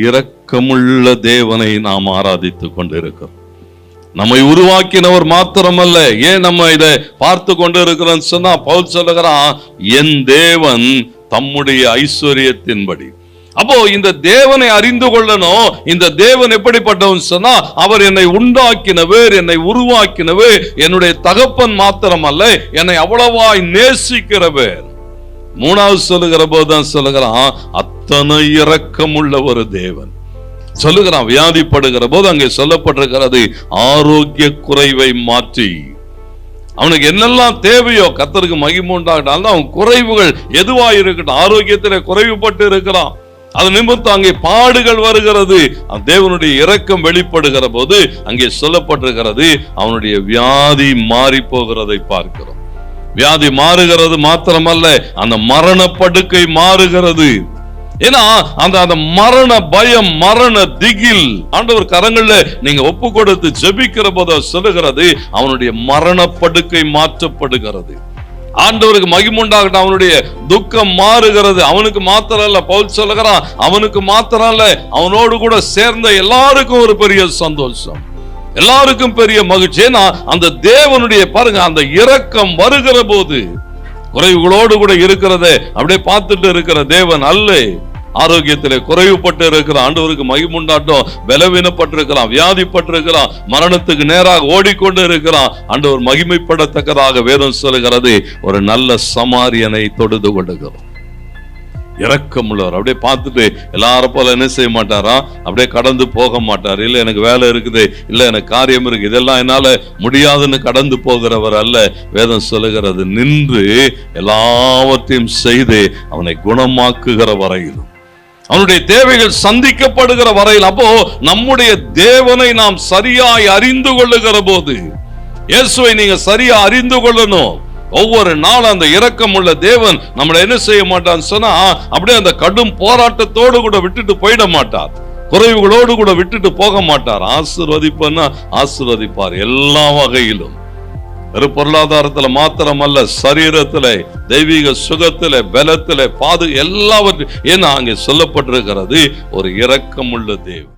இரக்கமுள்ள தேவனை நாம் ஆராதித்துக் கொண்டிருக்கிறோம். நம்மை உருவாக்கினவர் மாத்திரமல்ல, ஏன் நம்ம இதை பார்த்து கொண்டு இருக்கிறோம் சொன்னா, பவுல் சொல்லுகிறான், என் தேவன் தம்முடைய ஐஸ்வர்யத்தின்படி. அப்போ இந்த தேவனை அறிந்து கொள்ளணும். இந்த தேவன் எப்படிப்பட்டவன் சொன்னா, அவர் என்னை உண்டாக்கினவர், என்னை உருவாக்கினவர், என்னுடைய தகப்பன் மாத்திரமல்ல, என்னை அவ்வளவாய் நேசிக்கிறவர். மூணாவது சொல்லுகிற போதுதான் சொல்லுகிறான், அத்தனை இரக்கமுள்ள ஒரு தேவன். சொல்லுகிறான், வியாதிப்படுகிற போது அங்கே சொல்லப்பட்டிருக்கிறது, ஆரோக்கிய குறைவை மாற்றி அவனுக்கு என்னெல்லாம் தேவையோ, கர்த்தருக்கு மகிமை உண்டாகட்டும், அவன் குறைவுகள் எதுவாக இருக்கட்டும், ஆரோக்கியத்திலே குறைவுபட்டு இருக்கிறான், அது நிமித்தம் அங்கே பாடுகள் வருகிறது. தேவனுடைய இரக்கம் வெளிப்படுகிற போது அங்கே சொல்லப்பட்டிருக்கிறது, அவனுடைய வியாதி மாறி போகிறதை பார்க்கிறோம். வியாதி மாறுகிறது மாத்திரமல்ல, அந்த மரண படுக்கை மாறுகிறது. ஏன்னா அந்த மரண பயம், மரண திகில் ஆண்டவர் கரங்கள்ல நீங்க ஒப்பு கொடுத்து ஜெபிக்கிற போது சொல்லுகிறது, அவனுடைய மரண படுக்கை மாற்றப்படுகிறது. ஆண்டவருக்கு மகிமை உண்டாகட்டும், அவனுடைய துக்கம் மாறுகிறது. அவனுக்கு மாத்திரம் இல்ல, பவுல் சொல்லுகிறான், அவனுக்கு மாத்திரம் இல்ல, அவனோடு கூட சேர்ந்த எல்லாருக்கும் ஒரு பெரிய சந்தோஷம், எல்லாருக்கும் பெரிய மகிழ்ச்சி. ஏன்னா அந்த தேவனுடைய பாருங்க, அந்த இரக்கம் வருகிற போது குறைவுகளோடு கூட இருக்கிறத அப்படியே பார்த்துட்டு இருக்கிற தேவன் அல்ல. ஆரோக்கியத்திலே குறைவுபட்டு இருக்கிற ஆண்டவருக்கு மகிமை உண்டாட்டும், பலவீனப்பட்டிருக்கிறான், வியாதிப்பட்டிருக்கிறான், மரணத்துக்கு நேராக ஓடிக்கொண்டு இருக்கிறான், ஆண்டவர் மகிமைப்படத்தக்கதாக வேதம் சொல்லுகிறது, ஒரு நல்ல சமாரியனை தொழுது கொள்ளுகிறோம். இரக்கம் உள்ளவர். அப்படியே பார்த்துட்டு எல்லாரும் போல என்ன செய்ய மாட்டாரா, அப்படியே கடந்து போக மாட்டார். இல்ல எனக்கு வேலை இருக்குது, இல்ல எனக்கு காரியம் இருக்கு, இதெல்லாம் என்னால முடியாதுன்னு கடந்து போகிறவர் அல்ல. வேதம் சொல்லுகிறது, நின்று எல்லாவற்றையும் செய்து அவனை குணமாக்குகிற வரையிலும், அவனுடைய தேவைகள் சந்திக்கப்படுகிற வரையில். அப்போ நம்முடைய தேவனை நாம் சரியாய் அறிந்து கொள்ளுகிற போது, இயேசுவை நீங்க சரியா அறிந்து கொள்ளணும். ஒவ்வொரு நாளும் அந்த இரக்கம் உள்ள தேவன் நம்மளை என்ன செய்ய மாட்டான்னு சொன்னா, அப்படியே அந்த கடும் போராட்டத்தோடு கூட விட்டுட்டு போயிட மாட்டார், குறைவுகளோடு கூட விட்டுட்டு போக மாட்டார். ஆசீர்வதிப்பன்னா ஆசீர்வதிப்பார் எல்லா வகையிலும். வெறும் பொருளாதாரத்துல மாத்திரமல்ல, சரீரத்துல, தெய்வீக சுகத்துல, பலத்துல, எல்லாவற்றையும். ஏன்னா அங்கே சொல்லப்பட்டிருக்கிறது, ஒரு இரக்கம் உள்ள தேவன்.